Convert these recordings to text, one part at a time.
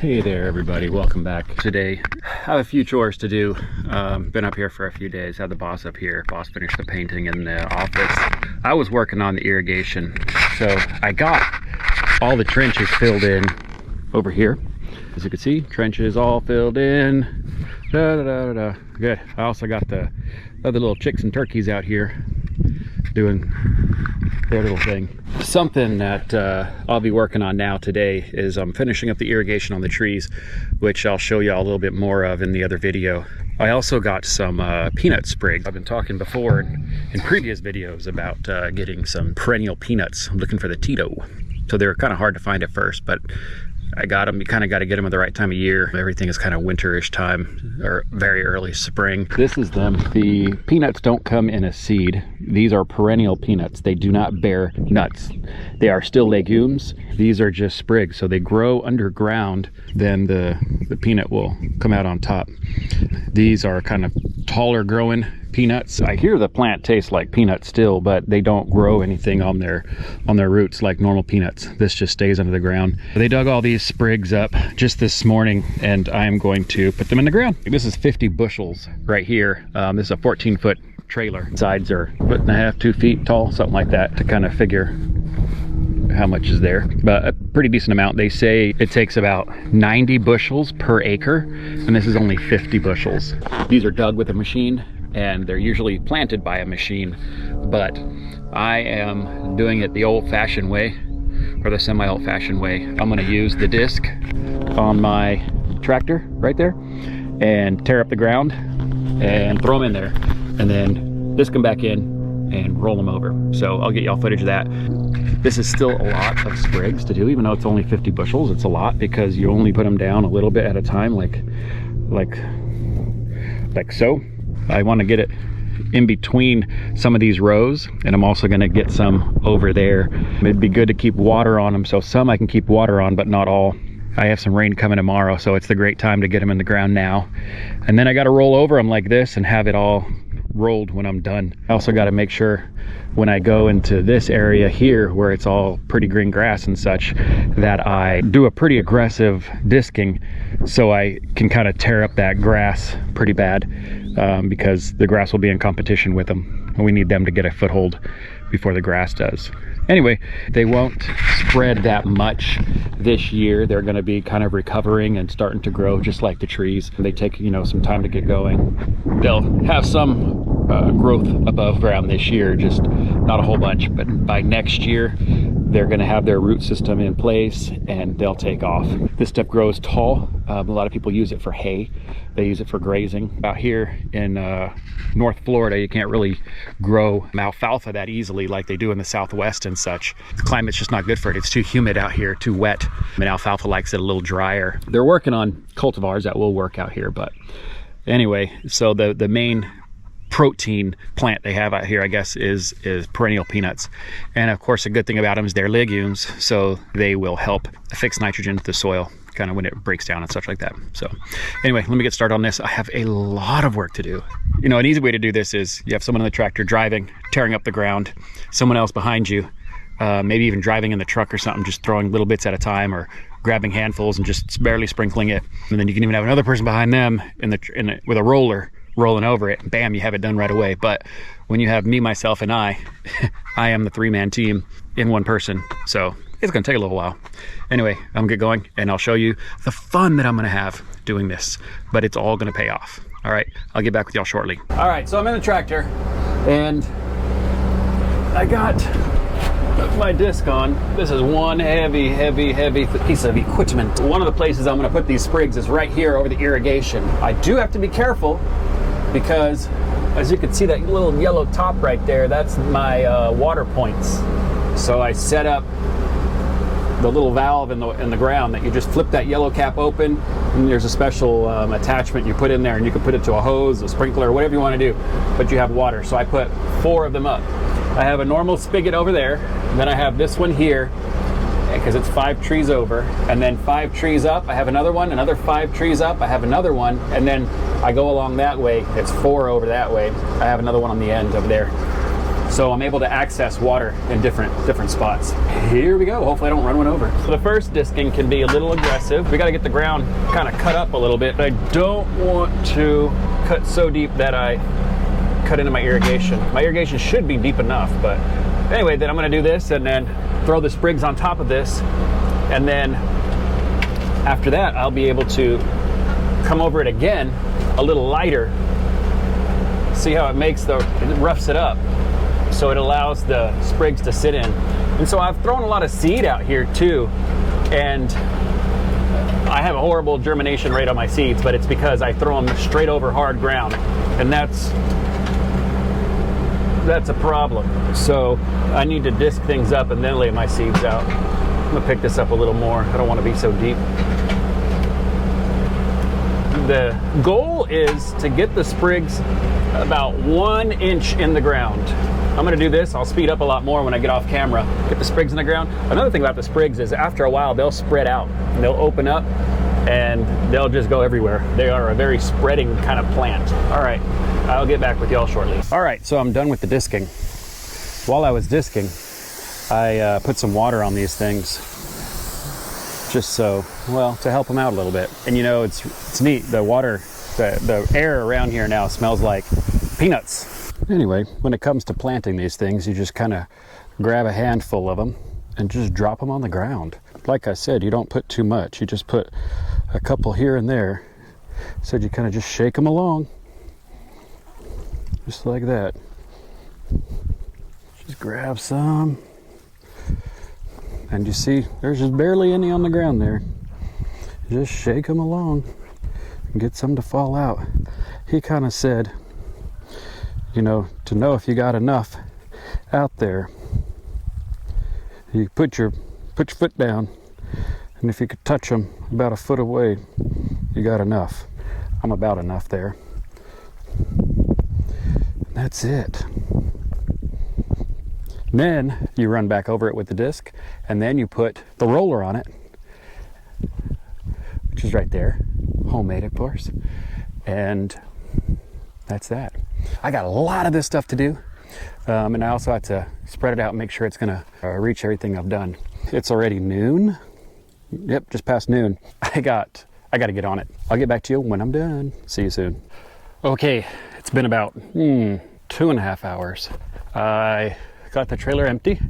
Hey there everybody, welcome back. Today I have a few chores to do. Been up here for a few days, had the boss up here. Boss finished the painting in the office. I was working on the irrigation, so I got all the trenches filled in over here. As you can see, trenches all filled in. Good. I also got the other little chicks and turkeys out here doing their little thing. Something that I'll be working on now today is I'm finishing up the irrigation on the trees, which I'll show you all a little bit more of in the other video. I also got some peanut sprigs. I've been talking before in previous videos about getting some perennial peanuts. I'm looking for the Tito. So they're kind of hard to find at first, but I got them. You kind of got to get them at the right time of year. Everything is kind of winterish time or very early spring. This is them. The peanuts don't come in a seed. These are perennial peanuts. They do not bear nuts. They are still legumes. These are just sprigs. So they grow underground. Then the peanut will come out on top. These are kind of taller growing peanuts. I hear the plant tastes like peanuts still, but they don't grow anything on their roots like normal peanuts. This just stays under the ground. They dug all these sprigs up just this morning, and I'm going to put them in the ground. This is 50 bushels right here. This is a 14-foot trailer. Sides are 1.5 to 2 feet tall, something like that, to kind of figure how much is there, but a pretty decent amount. They say it takes about 90 bushels per acre, and this is only 50 bushels. These are dug with a machine, and they're usually planted by a machine, but I am doing it the old-fashioned way, or the semi-old-fashioned way. I'm going to use the disc on my tractor right there and tear up the ground and throw them in there, and then disc them back in and roll them over. So I'll get y'all footage of that. This is still a lot of sprigs to do, even though it's only 50 bushels. It's a lot because you only put them down a little bit at a time, like so. I want to get it in between some of these rows, and I'm also going to get some over there. It'd be good to keep water on them, so some I can keep water on, but not all. I have some rain coming tomorrow, so it's the great time to get them in the ground now. And then I got to roll over them like this and have it all rolled when I'm done. I also got to make sure when I go into this area here where it's all pretty green grass and such, that I do a pretty aggressive disking so I can kind of tear up that grass pretty bad, because the grass will be in competition with them, and we need them to get a foothold before the grass does. Anyway, they won't spread that much this year. They're going to be kind of recovering and starting to grow just like the trees. They take, some time to get going. They'll have some growth above ground this year, just not a whole bunch, but by next year they're going to have their root system in place and they'll take off. This stuff grows tall. A lot of people use it for hay. They use it for grazing. Out here in North Florida, you can't really grow alfalfa that easily like they do in the Southwest and such. The climate's just not good for it. It's too humid out here, too wet. And alfalfa likes it a little drier. They're working on cultivars that will work out here, but anyway, so the main protein plant they have out here, I guess, is perennial peanuts. And of course, the good thing about them is they're legumes, so they will help fix nitrogen to the soil kind of when it breaks down and such like that. So anyway, let me get started on this. I have a lot of work to do. An easy way to do this is you have someone in the tractor driving, tearing up the ground, someone else behind you, maybe even driving in the truck or something, just throwing little bits at a time, or grabbing handfuls and just barely sprinkling it. And then you can even have another person behind them with a roller rolling over it, and bam, you have it done right away. But when you have me, myself, and I am the three-man team in one person, so it's gonna take a little while. Anyway, I'm gonna get going and I'll show you the fun that I'm gonna have doing this, but it's all gonna pay off. All right, I'll get back with y'all shortly. All right, so I'm in the tractor and I got my disc on. This is one heavy piece of equipment. One of the places I'm gonna put these sprigs is right here over the irrigation. I do have to be careful because, as you can see, that little yellow top right there, that's my water points. So I set up the little valve in the ground that you just flip that yellow cap open, and there's a special attachment you put in there, and you can put it to a hose, a sprinkler, whatever you want to do, but you have water. So I put 4 of them up. I have a normal spigot over there, and then I have this one here because it's 5 trees over, and then 5 trees up I have another one, another 5 trees up I have another one, and then I go along that way, it's 4 over that way, I have another one on the end over there. So I'm able to access water in different spots. Here we go. Hopefully I don't run one over. So the first disking can be a little aggressive. We got to get the ground kind of cut up a little bit. But I don't want to cut so deep that I cut into my irrigation. My irrigation should be deep enough, but anyway, then I'm going to do this and then throw the sprigs on top of this. And then after that, I'll be able to come over it again a little lighter. See how it roughs it up. So it allows the sprigs to sit in. And so I've thrown a lot of seed out here too. And I have a horrible germination rate on my seeds, but it's because I throw them straight over hard ground. And that's a problem. So I need to disc things up and then lay my seeds out. I'm gonna pick this up a little more. I don't want to be so deep. The goal is to get the sprigs about 1 inch in the ground. I'm gonna do this. I'll speed up a lot more when I get off camera. Get the sprigs in the ground. Another thing about the sprigs is after a while, they'll spread out. They'll open up and they'll just go everywhere. They are a very spreading kind of plant. All right, I'll get back with y'all shortly. All right, so I'm done with the disking. While I was disking, I put some water on these things just so, well, to help them out a little bit. And you know, it's neat. The water, the air around here now smells like peanuts. Anyway, when it comes to planting these things, you just kind of grab a handful of them and just drop them on the ground. Like I said, you don't put too much. You just put a couple here and there. So you kind of just shake them along. Just like that. Just grab some. And you see, there's just barely any on the ground there. Just shake them along and get some to fall out. He kind of said, you know, to know if you got enough out there, you put your foot down, and if you could touch them about a foot away, you got enough. I'm about enough there. And that's it. Then you run back over it with the disc, and then you put the roller on it, which is right there, homemade of course, and that's that. I got a lot of this stuff to do, and I also have to spread it out and make sure it's gonna reach everything I've done. It's already noon. Yep, just past noon. I got to get on it. I'll get back to you when I'm done. See you soon. Okay, it's been about 2.5 hours. I got the trailer empty,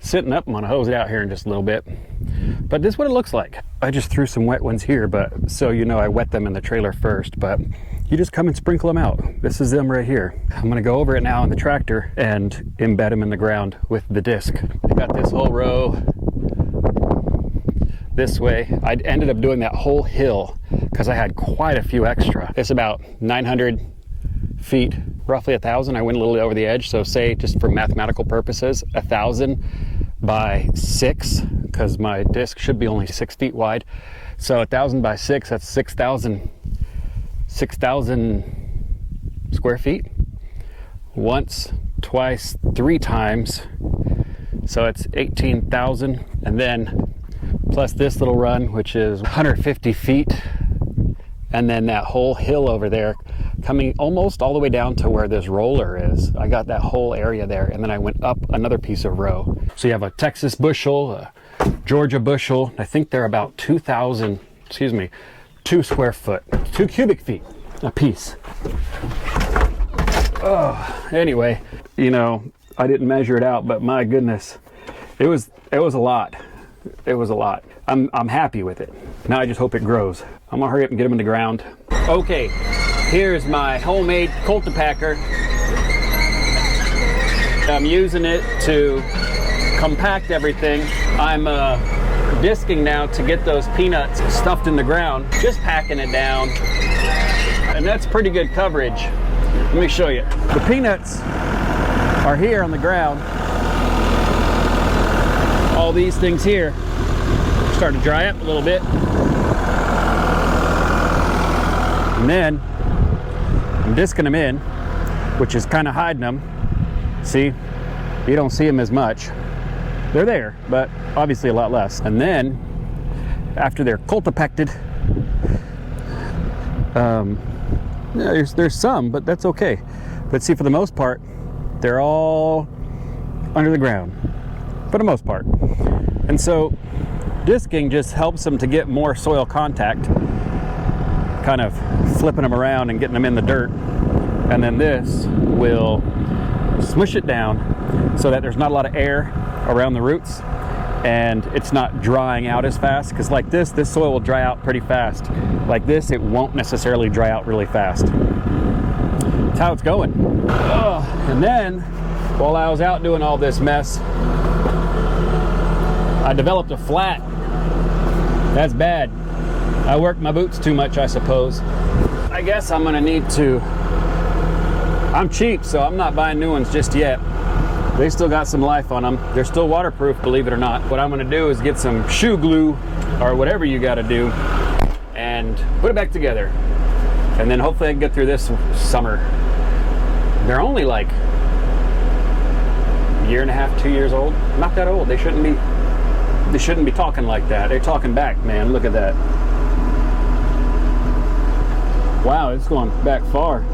sitting up. I'm gonna hose it out here in just a little bit. But this is what it looks like. I just threw some wet ones here, but so you know, I wet them in the trailer first, but you just come and sprinkle them out. This is them right here. I'm gonna go over it now in the tractor and embed them in the ground with the disc. I got this whole row this way. I ended up doing that whole hill because I had quite a few extra. It's about 900 feet, roughly 1,000. I went a little over the edge, so say just for mathematical purposes, 1,000 by 6, because my disc should be only 6 feet wide. So 1,000 by 6, that's 6,000 square feet. Once, twice, 3 times. So it's 18,000, and then plus this little run, which is 150 feet, and then that whole hill over there coming almost all the way down to where this roller is. I got that whole area there, and then I went up another piece of row. So you have a Texas bushel, a Georgia bushel. I think they're about 2 square foot, 2 cubic feet a piece. Oh, anyway, you know, I didn't measure it out, but my goodness, it was a lot. It was a lot. I'm happy with it. Now I just hope it grows. I'm gonna hurry up and get them in the ground. Okay, here's my homemade cultipacker. I'm using it to compact everything. I'm disking now to get those peanuts stuffed in the ground, just packing it down. And that's pretty good coverage. Let me show you. The peanuts are here on the ground. All these things here start to dry up a little bit. And then I'm disking them in, which is kind of hiding them. See, you don't see them as much. They're there, but obviously a lot less. And then after they're cultipacted, there's some, but that's okay. But see, for the most part, They're all under the ground for the most part. And so disking just helps them to get more soil contact, kind of flipping them around and getting them in the dirt. And then this will smush it down so that there's not a lot of air around the roots and it's not drying out as fast, because like this soil will dry out pretty fast. Like this, it won't necessarily dry out really fast. That's how it's going. And then while I was out doing all this mess, I developed a flat. That's bad. I worked my boots too much, I suppose. I guess I'm gonna need to, I'm cheap, so I'm not buying new ones just yet. They still got some life on them. They're still waterproof, believe it or not. What I'm gonna do is get some shoe glue or whatever you gotta do and put it back together. And then hopefully I can get through this summer. They're only like a year and a half, 2 years old. Not that old. They shouldn't be talking like that. They're talking back, man. Look at that. Wow, it's going back far.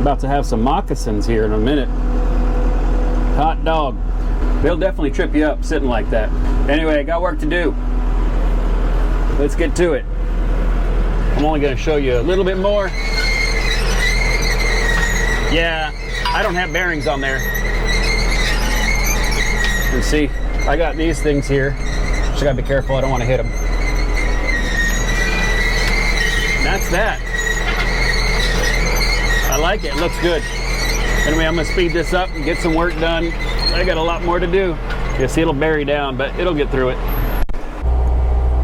About to have some moccasins here in a minute. Hot dog. They'll definitely trip you up sitting like that. Anyway, I got work to do. Let's get to it. I'm only going to show you a little bit more. Yeah, I don't have bearings on there. And see, I got these things here. Just gotta be careful, I don't want to hit them. And that's that. I like it, looks good. Anyway, I'm gonna speed this up and get some work done. I got a lot more to do. You'll see it'll bury down, but it'll get through it.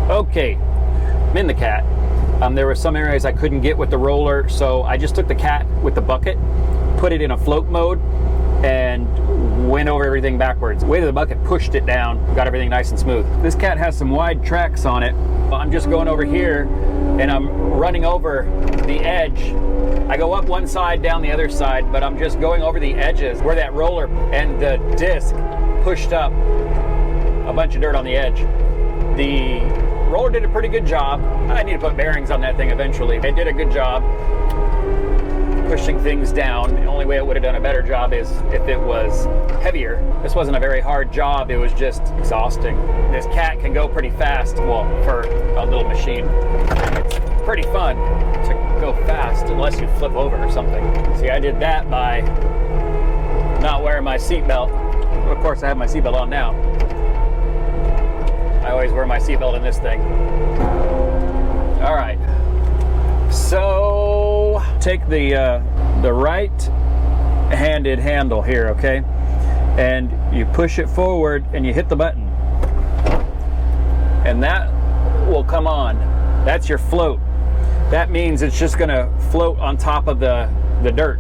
Okay, I'm in the cat. There were some areas I couldn't get with the roller, so I just took the cat with the bucket, put it in a float mode, and went over everything backwards. The weight of the bucket pushed it down, got everything nice and smooth. This cat has some wide tracks on it. I'm just going over here and I'm running over the edge. I go up one side, down the other side, but I'm just going over the edges where that roller and the disc pushed up a bunch of dirt on the edge. The roller did a pretty good job. I need to put bearings on that thing eventually. It did a good job pushing things down. The only way it would have done a better job is if it was heavier. This wasn't a very hard job, it was just exhausting. This cat can go pretty fast, well, for a little machine. It's pretty fun to go fast unless you flip over or something. See, I did that by not wearing my seatbelt. Of course, I have my seatbelt on now. I always wear my seatbelt in this thing. All right. So take the right-handed handle here, okay? And you push it forward and you hit the button. And that will come on. That's your float. That means it's just gonna float on top of the dirt.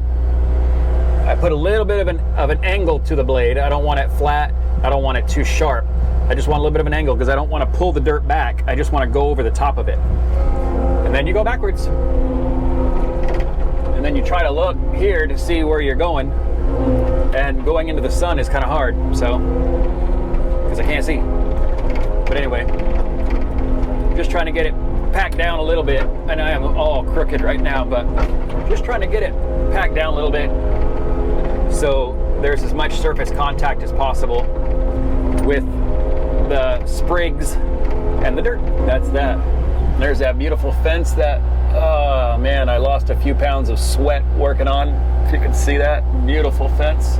I put a little bit of an angle to the blade. I don't want it flat. I don't want it too sharp. I just want a little bit of an angle because I don't want to pull the dirt back. I just want to go over the top of it. And then you go backwards. And then you try to look here to see where you're going. And going into the sun is kind of hard, so, because I can't see. But anyway, just trying to get it packed down a little bit. And I am all crooked right now, but just trying to get it packed down a little bit so there's as much surface contact as possible with the sprigs and the dirt. That's that. There's that beautiful fence that, oh man, I lost a few pounds of sweat working on. If you can see that, beautiful fence.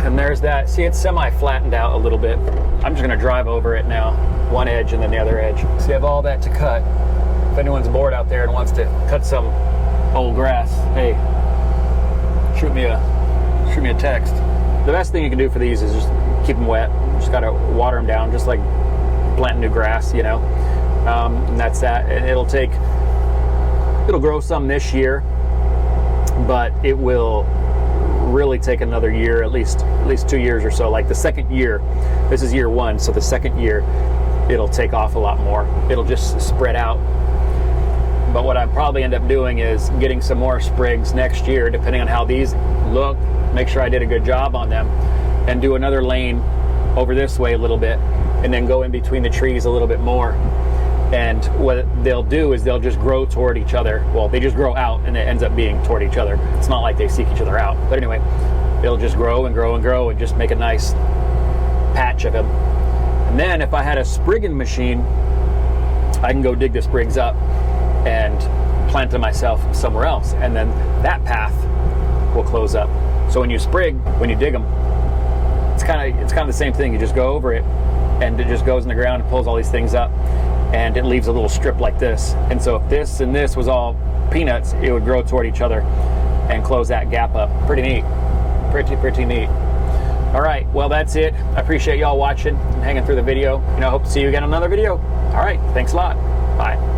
And there's that, see, it's semi-flattened out a little bit. I'm just gonna drive over it now, one edge and then the other edge. So you have all that to cut. If anyone's bored out there and wants to cut some old grass, hey, shoot me a text. The best thing you can do for these is just keep them wet. Just gotta water them down, just like planting new grass, you know. And that's that. And it'll grow some this year, but it will really take another year, at least 2 years or so. Like the second year, this is year one, so the second year it'll take off a lot more. It'll just spread out. But what I probably end up doing is getting some more sprigs next year, depending on how these look, make sure I did a good job on them, and do another lane over this way a little bit, and then go in between the trees a little bit more. And what they'll do is they'll just grow toward each other. Well, they just grow out and it ends up being toward each other. It's not like they seek each other out. But anyway, it'll just grow and grow and grow and just make a nice patch of them. And then if I had a sprigging machine, I can go dig the sprigs up and plant them myself somewhere else. And then that path will close up. So when you sprig, when you dig them, it's kind of the same thing. You just go over it and it just goes in the ground and pulls all these things up. And it leaves a little strip like this. And so if this and this was all peanuts, it would grow toward each other and close that gap up. Pretty neat. Pretty neat. All right, well, that's it. I appreciate y'all watching and hanging through the video. I hope to see you again in another video. All right, thanks a lot. Bye.